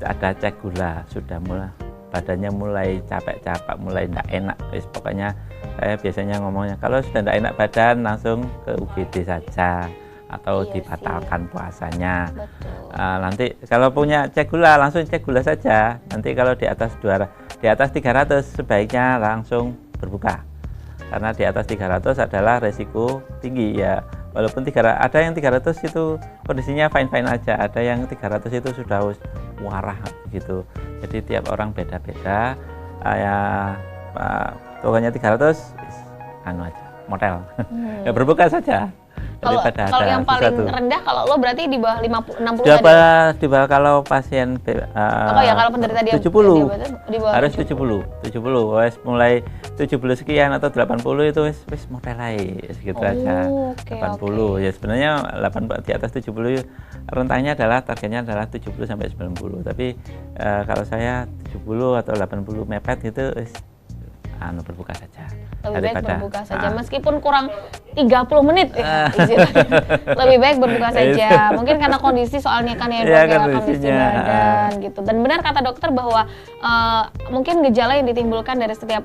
ada cek gula, sudah mulai badannya mulai capek-capek, mulai tidak enak. Pokoknya saya biasanya ngomongnya kalau sudah tidak enak badan langsung ke UGD saja atau dibatalkan puasanya. Nanti kalau punya cek gula langsung cek gula saja. Nanti kalau di atas 300 sebaiknya langsung berbuka. Karena di atas 300 adalah resiko tinggi ya. Walaupun ada yang 300 itu kondisinya fine-fine aja, ada yang 300 itu sudah warah gitu. Jadi tiap orang beda-beda. Pokoknya 300 aja, model. Ya berbuka saja. Kalau yang paling rendah kalau lo berarti di bawah 60 di bawah kalau pasien kalau penderita diabetes di bawah harus 70 wes mulai 70 sekian atau 80 itu wes model lain segitu aja. 80 ya sebenarnya 80 di atas 70 rentangnya targetnya adalah 70 sampai 90. Tapi kalau saya 70 atau 80 mepet itu wes berbuka saja. Lebih baik berbuka saja meskipun kurang 30 menit lebih baik berbuka saja. Mungkin karena kondisi soalnya kan ya dok, kondisi badan gitu. Dan benar kata dokter bahwa mungkin gejala yang ditimbulkan dari setiap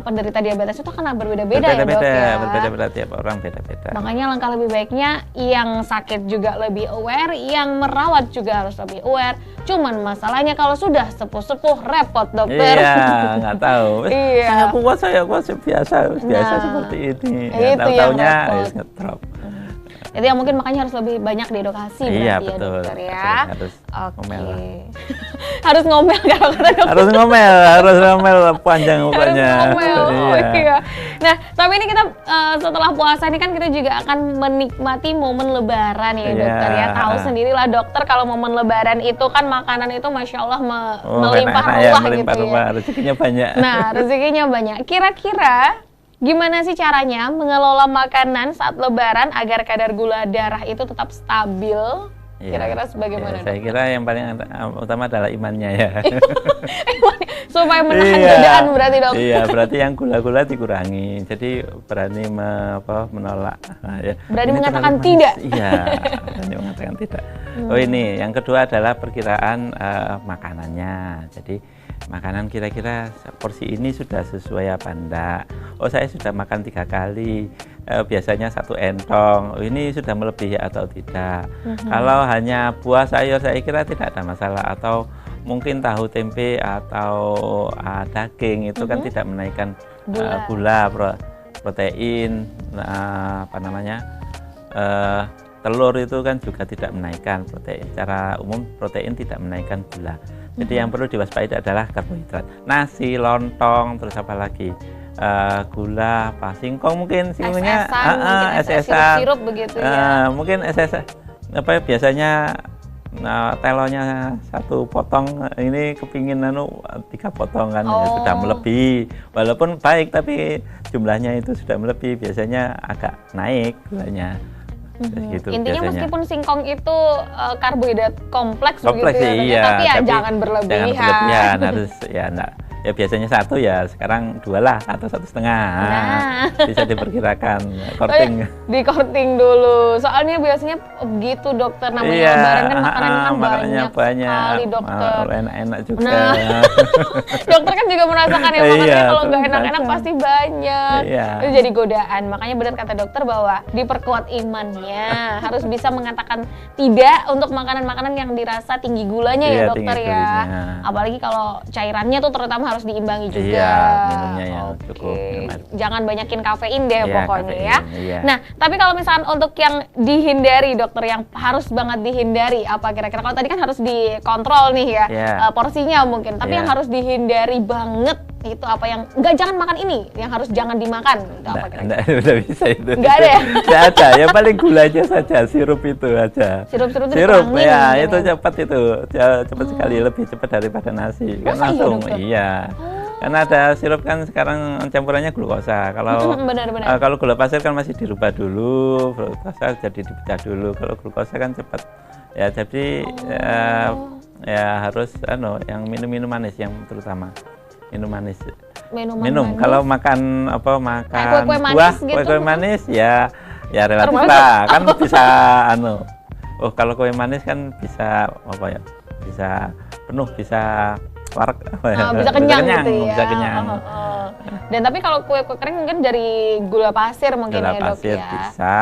penderita diabetes itu karena berbeda-beda ya dok ya. Berbeda-beda, tiap orang beda-beda. Makanya langkah lebih baiknya yang sakit juga lebih aware, yang merawat juga harus lebih aware. Cuman masalahnya kalau sudah sepuh-sepuh repot dokter. Iya, nggak tahu. Katanya kuat, saya kuat biasa seperti ini. Ya, tahu-taunya ngedrop. Itu yang mungkin makanya harus lebih banyak diedukasi berarti ya dokter ya. Harus ngomel. Harus ngomel kalau kata dokter. Harus ngomel panjang pokoknya. Iya. Nah, tapi ini kita setelah puasa ini kan kita juga akan menikmati momen lebaran ya dokter ya. Tahu sendirilah dokter kalau momen lebaran itu kan makanan itu Masya Allah melimpah ruah gitu ya. Rezekinya banyak. Nah, rezekinya banyak. Kira-kira gimana sih caranya mengelola makanan saat lebaran agar kadar gula darah itu tetap stabil? Kira-kira sebagaimana? Saya kira yang paling utama adalah imannya ya. Supaya menahan godaan berarti dok. Iya, berarti yang gula-gula dikurangi. Jadi berani menolak. Berani mengatakan tidak. Iya, berani mengatakan tidak. Oh ini, yang kedua adalah perkiraan makanannya. Jadi makanan kira-kira porsi ini sudah sesuai apa enggak. Oh saya sudah makan 3 kali, biasanya 1 entong. Oh, ini sudah melebihi atau tidak. Kalau hanya buah sayur saya kira tidak ada masalah. Atau mungkin tahu tempe atau daging itu kan tidak menaikkan gula, protein, telur itu kan juga tidak menaikkan protein. Secara umum protein tidak menaikkan gula. Jadi yang perlu diwaspadai adalah karbohidrat. Nasi, lontong, terus apa lagi? Gula, singkong mungkin singkongnya sirup begitu ya. Mungkin biasanya telonya 1 potong, ini kepingin 3 potong kan ya, sudah melebihi. Walaupun baik tapi jumlahnya itu sudah melebihi, biasanya agak naik gulanya. Gitu, intinya biasanya. Meskipun singkong itu karbohidrat kompleks begitu ya, iya, tapi ya jangan berlebihan. Jangan berlebihan, harus ya enggak. Ya biasanya 1 ya, sekarang 2 lah atau 1,5. Bisa diperkirakan korting. Di korting dulu. Soalnya biasanya begitu dokter, namanya lebaran kan makanannya banyak sekali dokter. Enak-enak juga. Nah, dokter kan juga merasakan ya makanannya kalau nggak enak-enak pasti banyak. Itu jadi godaan. Makanya benar kata dokter bahwa diperkuat imannya, harus bisa mengatakan tidak untuk makanan-makanan yang dirasa tinggi gulanya ya dokter ya. Apalagi kalau cairannya tuh terutama harus diimbangi juga. Iya, minumnya yang cukup. Jangan banyakin kafein deh pokoknya ya. Nah, tapi kalau misalkan untuk yang dihindari dokter, yang harus banget dihindari apa kira-kira? Kalau tadi kan harus dikontrol nih ya, porsinya mungkin. Tapi yang harus dihindari banget itu apa, yang jangan makan ini, yang harus jangan dimakan. Apa kira-kira? Udah bisa itu. Nggak ada ya? Nggak ada, yang paling gulanya saja, sirup itu aja. Sirup ya, itu cepat itu, cepat sekali, lebih cepat daripada nasi. Kan langsung, karena ada sirup kan sekarang campurannya glukosa. Kalau gula pasir kan masih dirubah dulu, glukosa jadi dipecah dulu. Kalau glukosa kan cepat. Ya jadi harus yang minum manis, yang terutama minum manis. Minum. Kalau makan buah, kue manis ya relatif lah. Kan bisa kalau kue manis kan bisa bisa penuh, bisa warak, bisa kenyang gitu ya. Bisa kenyang. Dan tapi kalau kue kering mungkin dari gula pasir mungkin ya dok ya. Bisa,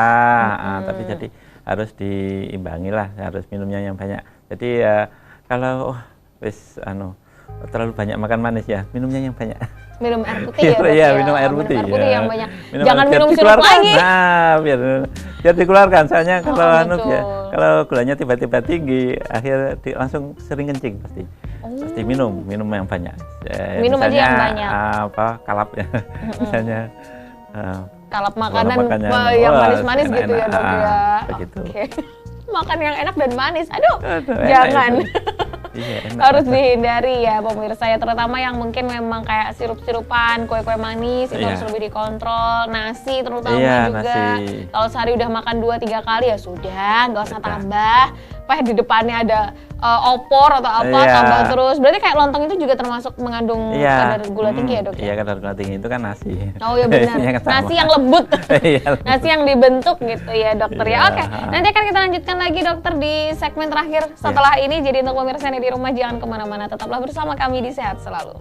tapi jadi harus diimbangi lah, harus minumnya yang banyak. Jadi kalau terlalu banyak makan manis ya, minumnya yang banyak. Minum air putih ya. Minum air putih yang banyak. Jangan minum sirup lagi. Nah, biar dikeluarkan. Soalnya kalau gulanya tiba-tiba tinggi, langsung sering kencing pasti. Pasti minum yang banyak. Minum aja yang banyak. Kalap ya. Misalnya kalap makanan yang manis-manis gitu ya dok ya. Begitu. Makan yang enak dan manis. Aduh jangan. Harus dihindari ya pemirsa ya, terutama yang mungkin memang kayak sirup-sirupan, kue-kue manis itu harus lebih dikontrol. Nasi terutama juga. Kalau sehari udah makan 2-3 kali ya sudah, nggak usah tambah. Di depannya ada opor atau apa, tambah terus. Berarti kayak lontong itu juga termasuk mengandung kadar gula tinggi ya dok? Iya, kadar gula tinggi itu kan nasi. Oh iya benar. Nasi yang lembut. Nasi yang dibentuk gitu ya dokter ya. Oke, nanti akan kita lanjutkan lagi dokter di segmen terakhir setelah ini. Jadi untuk pemirsa di rumah jangan kemana-mana, tetaplah bersama kami di Sehat Selalu.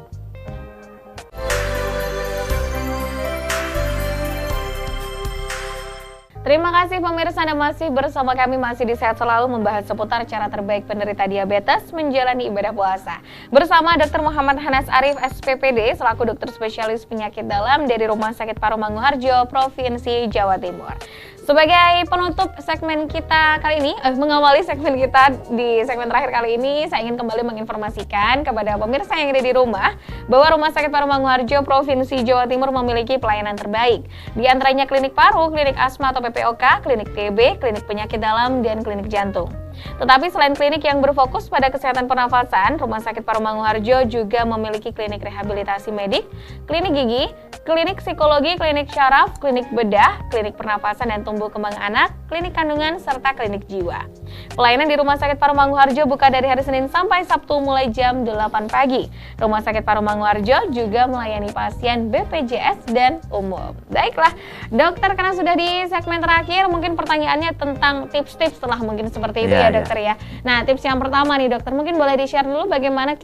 Terima kasih pemirsa, Anda masih bersama kami, masih di Sehat Selalu, membahas seputar cara terbaik penderita diabetes menjalani ibadah puasa. Bersama Dr. Muhammad Hanas Arif, SPPD, selaku dokter spesialis penyakit dalam dari Rumah Sakit Paru Manguharjo, Provinsi Jawa Timur. Sebagai penutup segmen kita kali ini, mengawali segmen kita di segmen terakhir kali ini, saya ingin kembali menginformasikan kepada pemirsa yang ada di rumah bahwa Rumah Sakit Paru Manguharjo, Provinsi Jawa Timur memiliki pelayanan terbaik. Di antaranya klinik paru, klinik asma atau PPOK, klinik TB, klinik penyakit dalam, dan klinik jantung. Tetapi selain klinik yang berfokus pada kesehatan pernafasan, Rumah Sakit Paru Manguharjo juga memiliki klinik rehabilitasi medik, klinik gigi, klinik psikologi, klinik syaraf, klinik bedah, klinik pernafasan dan tumbuh kembang anak, klinik kandungan, serta klinik jiwa. Pelayanan di Rumah Sakit Paru Manguharjo buka dari hari Senin sampai Sabtu mulai jam 8 pagi. Rumah Sakit Paru Manguharjo juga melayani pasien BPJS dan umum. Baiklah, dokter, karena sudah di segmen terakhir, mungkin pertanyaannya tentang tips-tips setelah mungkin seperti itu ya dokter ya. Nah, tips yang pertama nih dokter, mungkin boleh di-share dulu bagaimana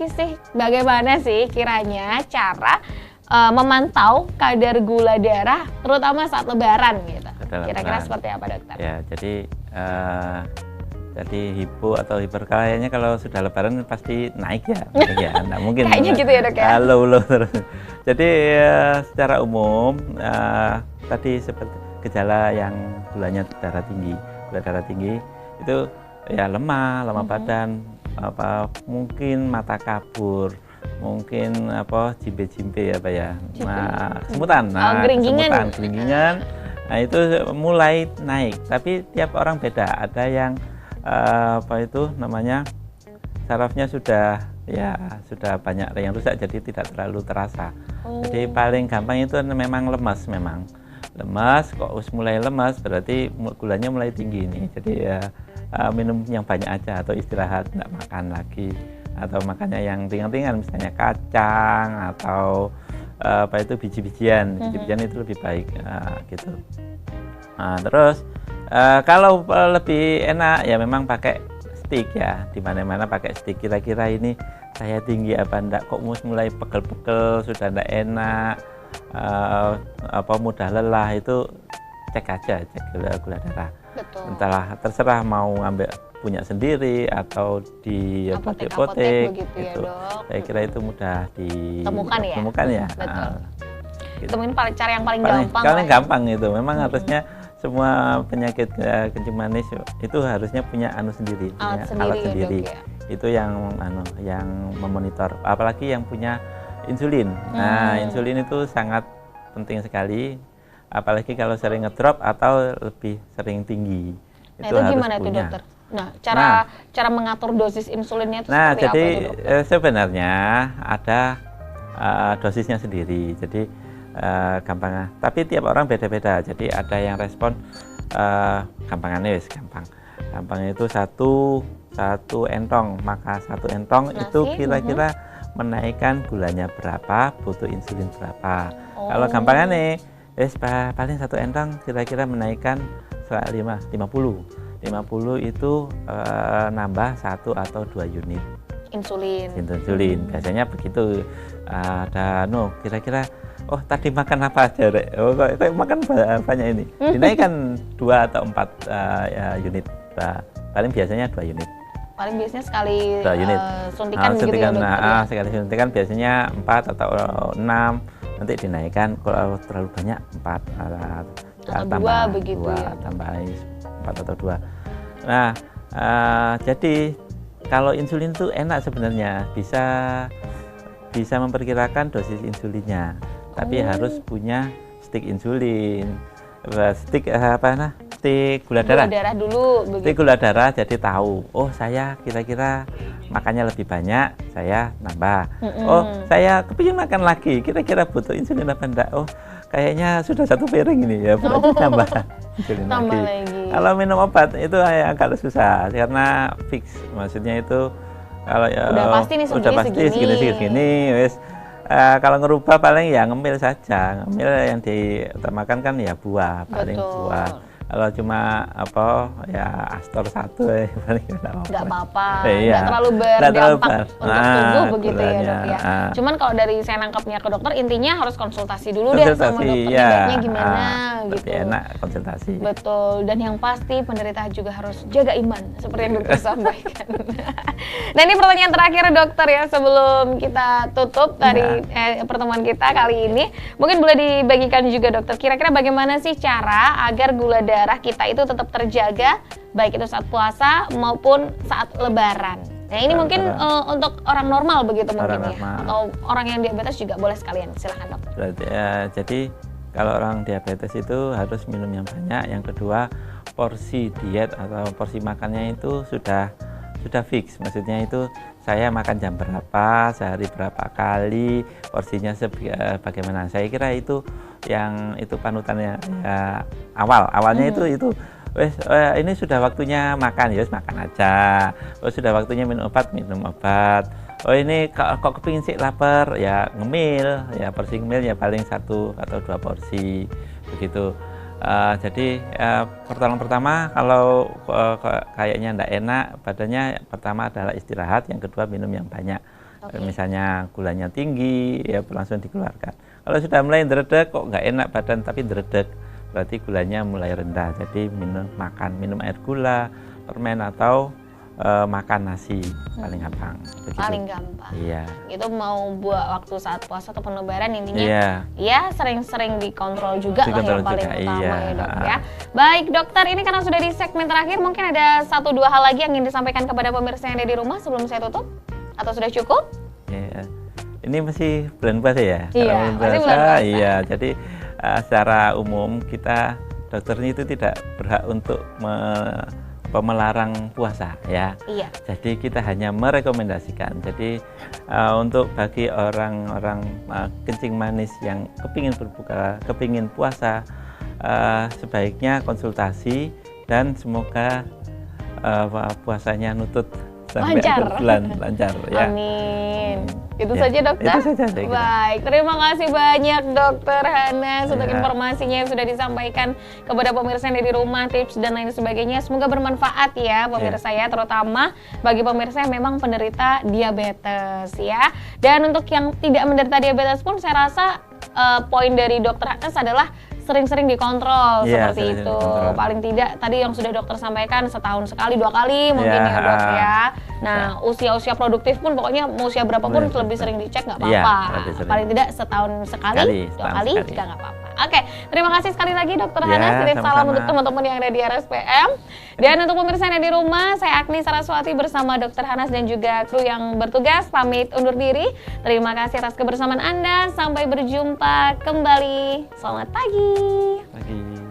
sih kiranya cara memantau kadar gula darah terutama saat lebaran gitu. Kira-kira seperti apa dokter? Ya, jadi hipo atau hiperkalemianya kalau sudah lebaran pasti naik ya. Ya, enggak mungkin. Kayaknya gitu ya dok ya. Low terus. Jadi secara umum tadi seperti gejala yang gula darah tinggi itu ya lemah badan, mungkin mata kabur, mungkin jimbe-jimbe kesemutan, keringgingan. Nah itu mulai naik, tapi tiap orang beda. Ada yang sarafnya sudah banyak yang rusak, jadi tidak terlalu terasa. Jadi paling gampang itu memang lemas. Kok mulai lemas berarti gulanya mulai tinggi nih. Jadi ya minum yang banyak aja atau istirahat, tidak makan lagi, atau makannya yang ringan-ringan, misalnya kacang atau biji-bijian itu lebih baik gitu. Nah, terus kalau lebih enak ya memang pakai stick ya, di mana-mana pakai stick. Kira-kira ini saya tinggi apa enggak, kok mulai pegel-pegel, sudah enggak enak, mudah lelah, itu cek gula darah. Betul. Entahlah, terserah mau ngambil punya sendiri atau di apotek begitu ya, gitu. Dok. Saya kira itu mudah ditemukan ya. Betul. Gitu. Temuin cara yang paling gampang. Paling gampang itu. Memang harusnya semua penyakit kencing manis itu harusnya punya alat sendiri. Dok, ya? Itu yang memonitor, apalagi yang punya insulin. Nah, insulin itu sangat penting sekali. Apalagi kalau sering ngedrop atau lebih sering tinggi. Nah, itu gimana itu dokter? Nah, cara mengatur dosis insulinnya itu seperti jadi, apa itu dokter? Sebenarnya ada dosisnya sendiri. Jadi gampangnya. Tapi tiap orang beda-beda. Jadi ada yang respon gampangnya gampangnya itu satu entong. Maka satu entong itu kira-kira menaikkan gulanya berapa, butuh insulin berapa. Kalau gampangnya nih, paling satu entong kira-kira menaikkan 50 itu nambah 1 atau 2 unit insulin. Biasanya begitu. Ada kira-kira tadi makan apa aja, Rek? Kok makan banyak ini, dinaikkan 2 atau 4 unit. Paling biasanya 2 unit. Paling biasanya sekali suntikan gitu ya, dokter? Sekali suntikan biasanya 4 atau 6. Nanti dinaikkan kalau terlalu banyak 4 atau 2 begitu ya. Tambahin 4 atau 2. Nah, jadi kalau insulin itu enak sebenarnya, bisa memperkirakan dosis insulinnya. Tapi harus punya stick insulin. Stick gula darah. Stick gula darah, jadi tahu. Saya kira-kira makannya lebih banyak, saya nambah. Saya kepingin makan lagi, kira-kira butuh insulin apa enggak? Kayaknya sudah 1 piring ini ya, berarti nambah insulin lagi. Kalau minum obat itu agak susah karena fix, maksudnya itu kalau udah pasti nih segini wis. Kalau ngerubah paling ya ngemil saja. Ngemil yang diutamakan kan ya buah, paling buah. Kalau cuma apa ya Astor 1 ya paling Nggak apa-apa, Iya. nggak terlalu Nggak terlalu berdampak ber- untuk tubuh begitu ya gulanya, dok ya. Cuman kalau dari saya nangkapnya ke dokter, intinya harus konsultasi dulu deh sama konsultasi, dokter ya. dietnya gimana Lebih gitu. enak konsultasi. Betul, dan yang pasti penderita juga harus jaga iman seperti yang dokter sampaikan. Nah ini pertanyaan terakhir dokter ya sebelum kita tutup dari pertemuan kita kali ini. Mungkin boleh dibagikan juga dokter, kira-kira bagaimana sih cara agar gula darah kita itu tetap terjaga baik itu saat puasa maupun saat lebaran. Nah ini mungkin untuk orang normal begitu Orang mungkin normal. ya, atau orang yang diabetes juga boleh sekalian. Silakan dokter. Berarti, jadi kalau orang diabetes itu harus minum yang banyak. Yang kedua, porsi diet atau porsi makannya itu sudah fix. Maksudnya itu saya makan jam berapa, sehari berapa kali, porsinya bagaimana. Saya kira itu yang itu panutannya ya, awalnya itu wes ini sudah waktunya makan, ya makan aja. Oh sudah waktunya minum obat. Oh ini kok kepingin sih lapar, ya ngemil, ya porsi ngemil ya paling 1 atau 2 porsi begitu. Jadi pertolongan pertama kalau kayaknya enggak enak badannya, pertama adalah istirahat, yang kedua minum yang banyak. Misalnya gulanya tinggi ya langsung dikeluarkan. Kalau sudah mulai deredek kok nggak enak badan tapi deredek, berarti gulanya mulai rendah. Jadi minum air gula, permen atau makan nasi paling gampang. Begitu. Paling gampang. Iya. Itu mau buat waktu saat puasa ataupun lebaran intinya. Iya. Ya sering-sering dikontrol juga Dikontrol lah yang paling juga, utama iya. ya dok ya. Baik dokter, ini karena sudah di segmen terakhir, mungkin ada 1-2 hal lagi yang ingin disampaikan kepada pemirsa yang ada di rumah sebelum saya tutup? Atau sudah cukup? Ya. Ini masih bulan puasa ya? Iya, Kalau masih bulan puasa. Iya, jadi secara umum kita dokter ini itu tidak berhak untuk melarang puasa ya. Iya. Jadi kita hanya merekomendasikan. Jadi untuk bagi orang-orang kencing manis yang kepingin berbuka, kepingin puasa, sebaiknya konsultasi dan semoga puasanya nutut sampai Lancar. akhir bulan lancar ya. Amin. Itu Ya, saja dokter. itu saja saya kira. Baik, terima kasih banyak dokter Hanas untuk Ya. informasinya yang sudah disampaikan kepada pemirsa yang ada di rumah, tips dan lain sebagainya. Semoga bermanfaat ya pemirsa ya, terutama bagi pemirsa yang memang penderita diabetes ya. Dan untuk yang tidak menderita diabetes pun saya rasa poin dari dokter Hanas adalah sering-sering dikontrol Iya, seperti sering-sering itu. dikontrol. Paling tidak tadi yang sudah dokter sampaikan setahun sekali, 2 kali mungkin Iya, ya dok ya. Nah usia-usia produktif pun pokoknya usia berapapun Betul, lebih betul. sering dicek nggak Iya, apa-apa. lebih sering. Paling tidak setahun sekali, 2 setahun kali sekali. juga nggak apa-apa. Oke, terima kasih sekali lagi dokter Ya, Hanas. Titip salam sama-sama. untuk teman-teman yang ada di RSPM. Dan untuk pemirsa yang ada di rumah, saya Agni Saraswati bersama dokter Hanas dan juga kru yang bertugas pamit undur diri. Terima kasih atas kebersamaan Anda. Sampai berjumpa kembali. Selamat pagi. Pagi.